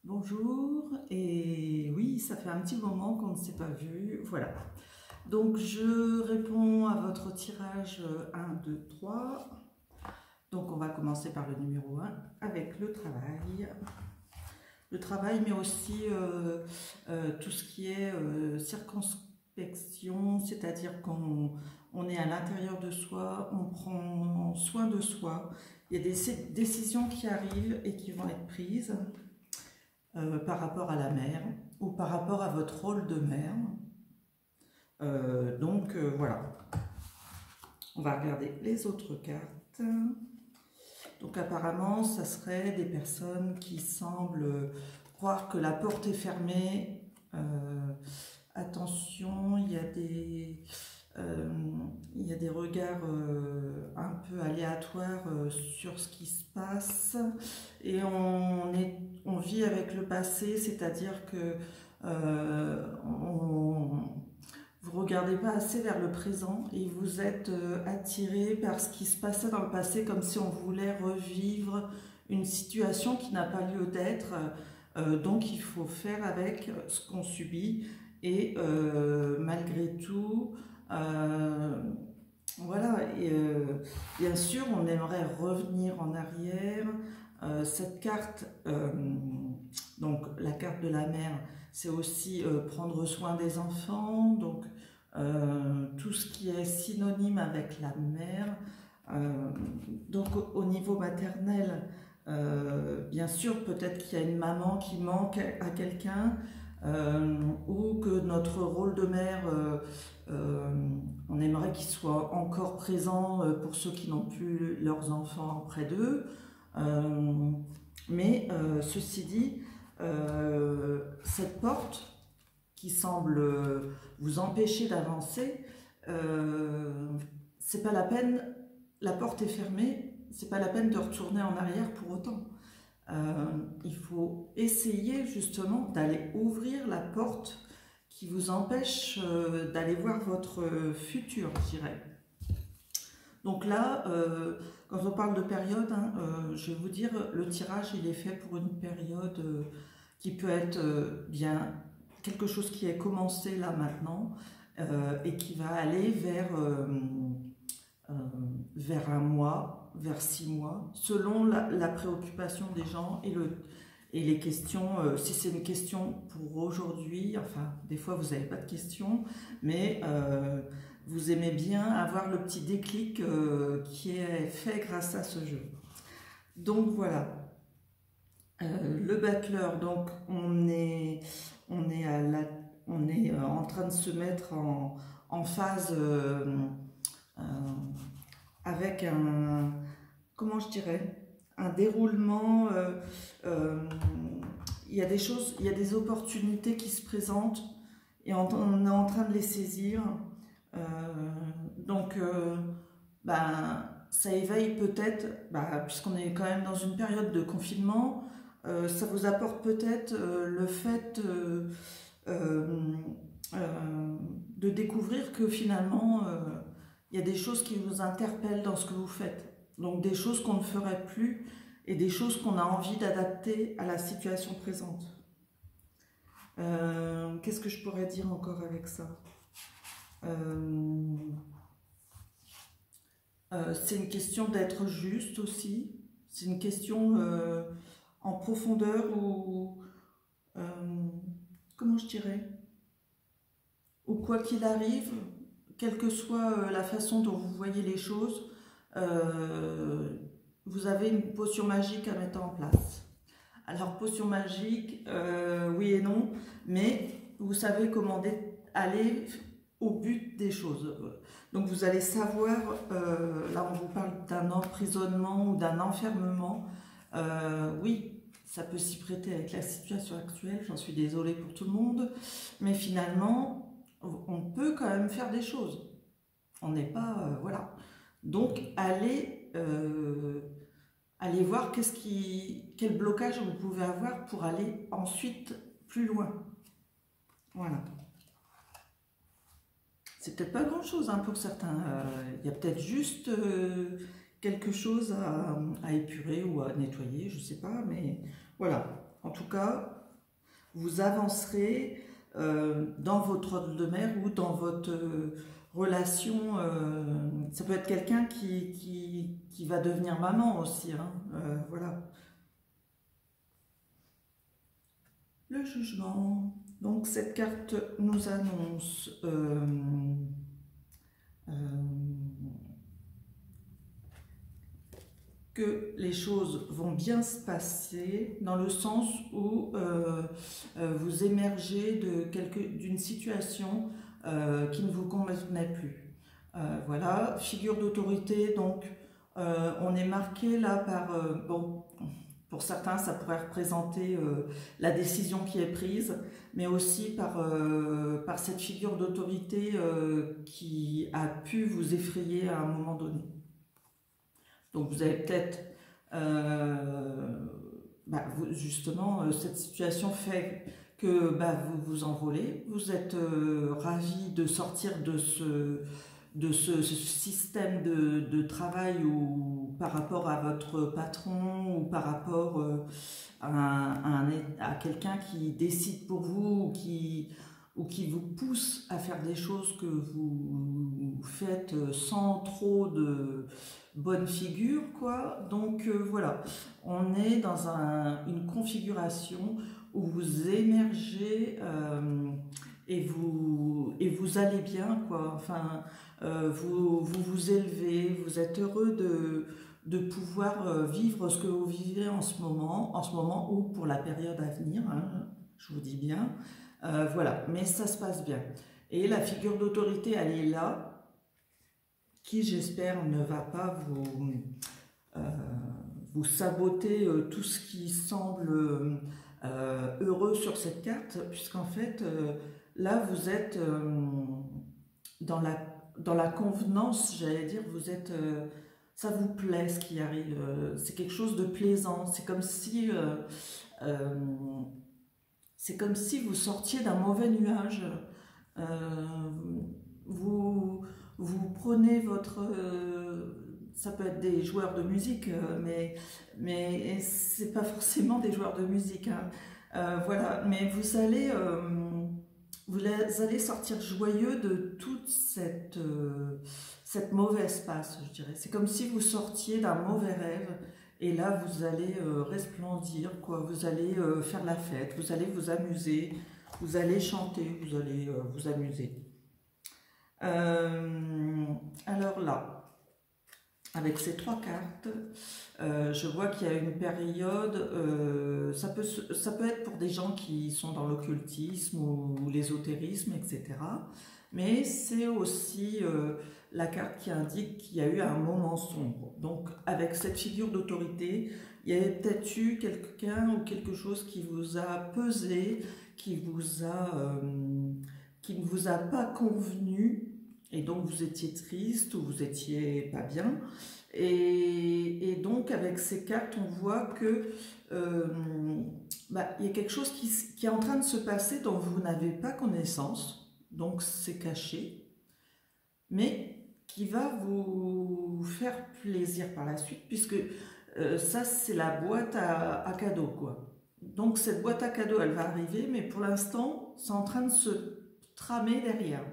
Bonjour, et oui, ça fait un petit moment qu'on ne s'est pas vu, voilà. Donc je réponds à votre tirage 1, 2, 3. Donc on va commencer par le numéro 1 avec le travail. Le travail, mais aussi tout ce qui est circonspection, c'est-à-dire qu'on est à l'intérieur de soi, on prend soin de soi. Il y a des décisions qui arrivent et qui vont être prises. Par rapport à la mère ou par rapport à votre rôle de mère. Voilà. On va regarder les autres cartes. Donc apparemment, ça serait des personnes qui semblent croire que la porte est fermée. Attention, il y a des regards un peu aléatoires sur ce qui se passe et on vit avec le passé, c'est-à-dire que vous ne regardez pas assez vers le présent et vous êtes attiré par ce qui se passait dans le passé, comme si on voulait revivre une situation qui n'a pas lieu d'être. Donc il faut faire avec ce qu'on subit et malgré tout, voilà, et bien sûr on aimerait revenir en arrière. Cette carte, donc la carte de la mère, c'est aussi prendre soin des enfants, donc tout ce qui est synonyme avec la mère. Donc au niveau maternel, bien sûr, peut-être qu'il y a une maman qui manque à quelqu'un, ou que notre rôle de mère, on aimerait qu'il soit encore présent pour ceux qui n'ont plus leurs enfants près d'eux. Mais ceci dit, cette porte qui semble vous empêcher d'avancer, c'est pas la peine, la porte est fermée, c'est pas la peine de retourner en arrière pour autant. Il faut essayer justement d'aller ouvrir la porte qui vous empêche d'aller voir votre futur, je dirais. Donc là, quand on parle de période, hein, je vais vous dire, le tirage, il est fait pour une période qui peut être bien quelque chose qui est commencé là maintenant et qui va aller vers un mois, vers 6 mois, selon la préoccupation des gens et les questions. Si c'est une question pour aujourd'hui, enfin, des fois vous n'avez pas de questions, mais vous aimez bien avoir le petit déclic qui est fait grâce à ce jeu. Donc voilà. Le battleur, donc on est en train de se mettre en phase avec comment je dirais, un déroulement. Il y a des choses, il y a des opportunités qui se présentent et on est en train de les saisir. Ça éveille peut-être, puisqu'on est quand même dans une période de confinement, ça vous apporte peut-être le fait de découvrir que finalement il y a des choses qui vous interpellent dans ce que vous faites, donc des choses qu'on ne ferait plus et des choses qu'on a envie d'adapter à la situation présente. Qu'est-ce que je pourrais dire encore avec ça? C'est une question d'être juste aussi, c'est une question en profondeur ou comment je dirais, ou quoi qu'il arrive, quelle que soit la façon dont vous voyez les choses, vous avez une potion magique à mettre en place. Alors potion magique, oui et non, mais vous savez comment aller au but des choses. Donc vous allez savoir, là on vous parle d'un emprisonnement ou d'un enfermement, oui, ça peut s'y prêter avec la situation actuelle, j'en suis désolée pour tout le monde, mais finalement, on peut quand même faire des choses. On n'est pas, voilà. Donc allez voir quel blocage vous pouvez avoir pour aller ensuite plus loin. Voilà. C'est peut-être pas grand-chose hein, pour certains. Il y a peut-être juste quelque chose à épurer ou à nettoyer, je sais pas, mais voilà. En tout cas, vous avancerez dans votre ordre de mer ou dans votre relation. Ça peut être quelqu'un qui va devenir maman aussi, hein, voilà. Le jugement. Donc cette carte nous annonce que les choses vont bien se passer dans le sens où vous émergez d'une situation qui ne vous convenait plus. Voilà, figure d'autorité, donc on est marqué là par, bon, pour certains ça pourrait représenter la décision qui est prise, mais aussi par cette figure d'autorité qui a pu vous effrayer à un moment donné. Donc vous avez peut-être, justement, cette situation fait que vous vous envolez, vous êtes ravi de sortir de ce système de travail ou par rapport à votre patron ou par rapport à quelqu'un qui décide pour vous ou qui vous pousse à faire des choses que vous faites sans trop de bonne figure, quoi. Donc voilà, on est dans une configuration où vous émergez et vous allez bien, quoi. Enfin, vous élevez, vous êtes heureux de pouvoir vivre ce que vous vivez en ce moment ou pour la période à venir, hein, je vous dis bien. Voilà, mais ça se passe bien. Et la figure d'autorité, elle est là, qui j'espère ne va pas vous saboter tout ce qui semble heureux sur cette carte, puisqu'en fait, là, vous êtes dans la convenance, j'allais dire, vous êtes... ça vous plaît ce qui arrive, c'est quelque chose de plaisant, c'est comme si vous sortiez d'un mauvais nuage, vous prenez votre... ça peut être des joueurs de musique, mais c'est pas forcément des joueurs de musique, hein. Voilà, mais vous allez sortir joyeux de toute cette mauvaise passe, je dirais. C'est comme si vous sortiez d'un mauvais rêve, et là vous allez resplendir, quoi. Vous allez faire la fête, vous allez vous amuser, vous allez chanter, vous allez vous amuser. Alors là, avec ces trois cartes, je vois qu'il y a une période, ça peut être pour des gens qui sont dans l'occultisme ou l'ésotérisme, etc. Mais c'est aussi la carte qui indique qu'il y a eu un moment sombre. Donc avec cette figure d'autorité, il y a peut-être eu quelqu'un ou quelque chose qui vous a pesé, qui ne vous a pas convenu, et donc vous étiez triste ou vous étiez pas bien. Et donc avec ces cartes, on voit que il y a quelque chose qui est en train de se passer dont vous n'avez pas connaissance, donc c'est caché, mais qui va vous faire plaisir par la suite, puisque ça c'est la boîte à cadeaux, quoi. Donc cette boîte à cadeaux, elle va arriver, mais pour l'instant, c'est en train de se tramer derrière.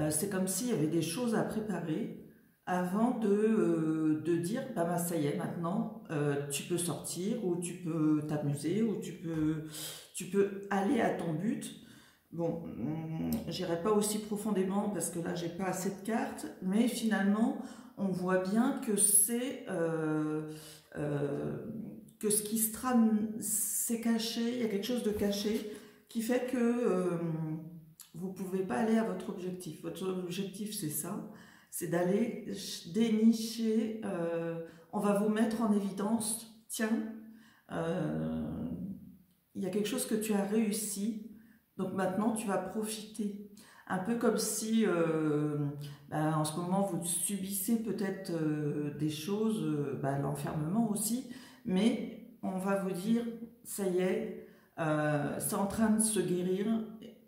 C'est comme s'il y avait des choses à préparer avant de dire, ça y est, maintenant, tu peux sortir, ou tu peux t'amuser, ou tu peux aller à ton but. Bon, j'irai pas aussi profondément, parce que là, j'ai pas assez de cartes, mais finalement, on voit bien que c'est... que ce qui se trame, c'est caché, il y a quelque chose de caché, qui fait que... vous ne pouvez pas aller à votre objectif. Votre objectif, c'est ça, c'est d'aller dénicher, on va vous mettre en évidence, tiens, il y a quelque chose que tu as réussi, donc maintenant tu vas profiter. Un peu comme si, en ce moment, vous subissez peut-être des choses, l'enfermement aussi, mais on va vous dire, ça y est, c'est en train de se guérir,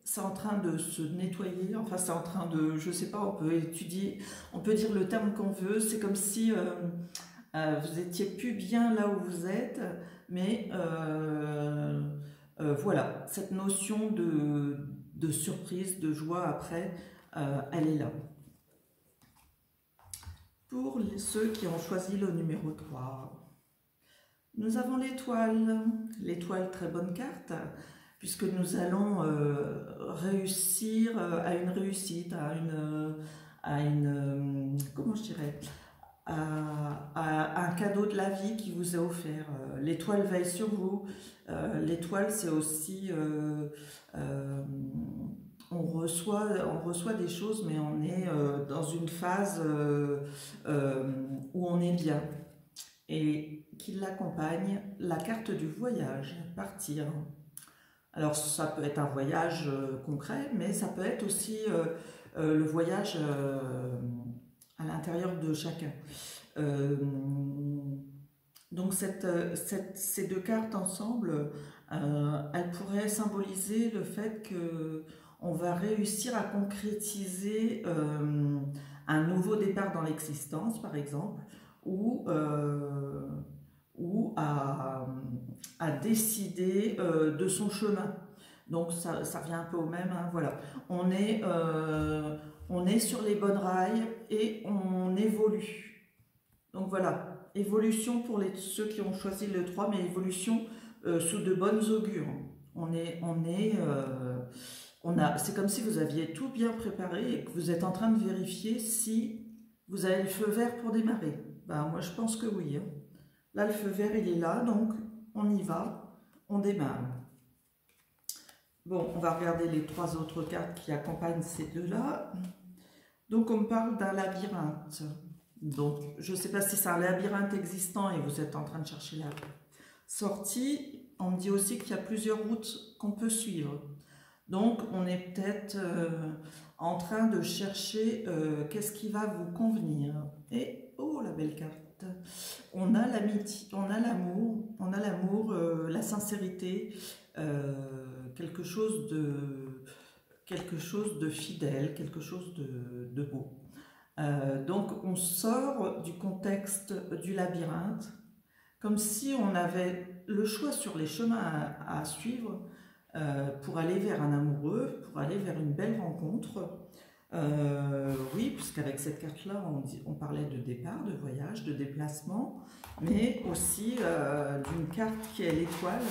c'est en train de se nettoyer, enfin c'est en train de, je sais pas, on peut étudier, on peut dire le terme qu'on veut, c'est comme si vous étiez plus bien là où vous êtes, mais voilà, cette notion de surprise, de joie après, elle est là. Pour ceux qui ont choisi le numéro 3, nous avons l'étoile très bonne carte, puisque nous allons réussir à une réussite, comment je dirais, à un cadeau de la vie qui vous est offert. L'étoile veille sur vous. L'étoile, c'est aussi on reçoit des choses, mais on est dans une phase où on est bien. Et qui l'accompagne, la carte du voyage, partir. Alors ça peut être un voyage concret, mais ça peut être aussi le voyage à l'intérieur de chacun. Donc ces deux cartes ensemble, elles pourraient symboliser le fait que on va réussir à concrétiser un nouveau départ dans l'existence, par exemple, ou à décider de son chemin. Donc ça vient un peu au même, hein, voilà. On est sur les bonnes rails et on évolue. Donc voilà, évolution pour ceux qui ont choisi le 3, mais évolution sous de bonnes augures. C'est comme si vous aviez tout bien préparé et que vous êtes en train de vérifier si vous avez le feu vert pour démarrer. Ben, moi, je pense que oui. Hein. Là, le feu vert, il est là, donc on y va, on démarre. Bon, on va regarder les 3 autres cartes qui accompagnent ces deux-là. Donc, on me parle d'un labyrinthe. Donc, je ne sais pas si c'est un labyrinthe existant et vous êtes en train de chercher la sortie. On me dit aussi qu'il y a plusieurs routes qu'on peut suivre. Donc, on est peut-être en train de chercher qu'est-ce qui va vous convenir. Et, oh, la belle carte. On a l'amitié, on a l'amour, la sincérité, quelque chose de fidèle, quelque chose de beau. Donc, on sort du contexte du labyrinthe, comme si on avait le choix sur les chemins à suivre, pour aller vers un amoureux, pour aller vers une belle rencontre. Oui, puisqu'avec cette carte-là, on parlait de départ, de voyage, de déplacement, mais aussi d'une carte qui est l'étoile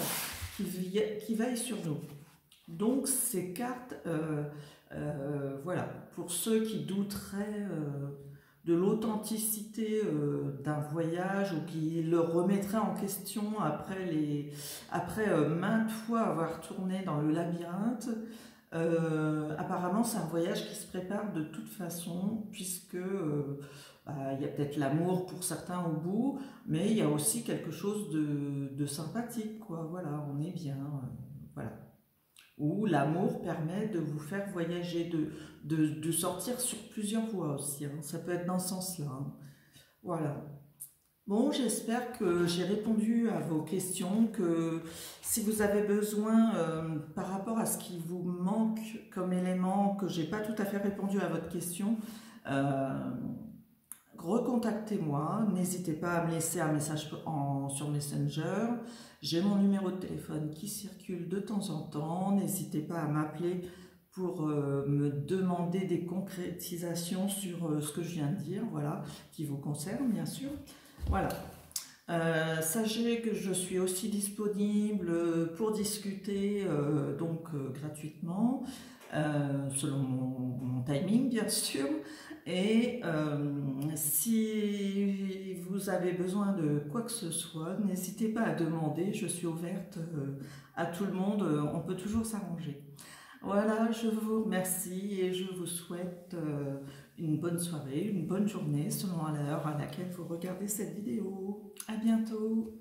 qui veille sur nous. Donc ces cartes, voilà, pour ceux qui douteraient de l'authenticité d'un voyage ou qui le remettraient en question après maintes fois avoir tourné dans le labyrinthe, apparemment c'est un voyage qui se prépare de toute façon, puisque il y a peut-être l'amour pour certains au bout, mais il y a aussi quelque chose de sympathique, quoi. Voilà, on est bien, voilà. Où l'amour permet de vous faire voyager, de sortir sur plusieurs voies aussi, hein. Ça peut être dans ce sens-là, hein. Voilà. Bon, j'espère que j'ai répondu à vos questions, que si vous avez besoin, par rapport à ce qui vous manque comme élément, que j'ai pas tout à fait répondu à votre question, recontactez-moi, n'hésitez pas à me laisser un message sur Messenger. J'ai mon numéro de téléphone qui circule de temps en temps, n'hésitez pas à m'appeler pour me demander des concrétisations sur ce que je viens de dire, voilà, qui vous concerne bien sûr. Voilà. Sachez que je suis aussi disponible pour discuter gratuitement, selon mon timing bien sûr. Et si vous avez besoin de quoi que ce soit, n'hésitez pas à demander, je suis ouverte à tout le monde, on peut toujours s'arranger. Voilà, je vous remercie et je vous souhaite une bonne soirée, une bonne journée selon l'heure à laquelle vous regardez cette vidéo. À bientôt.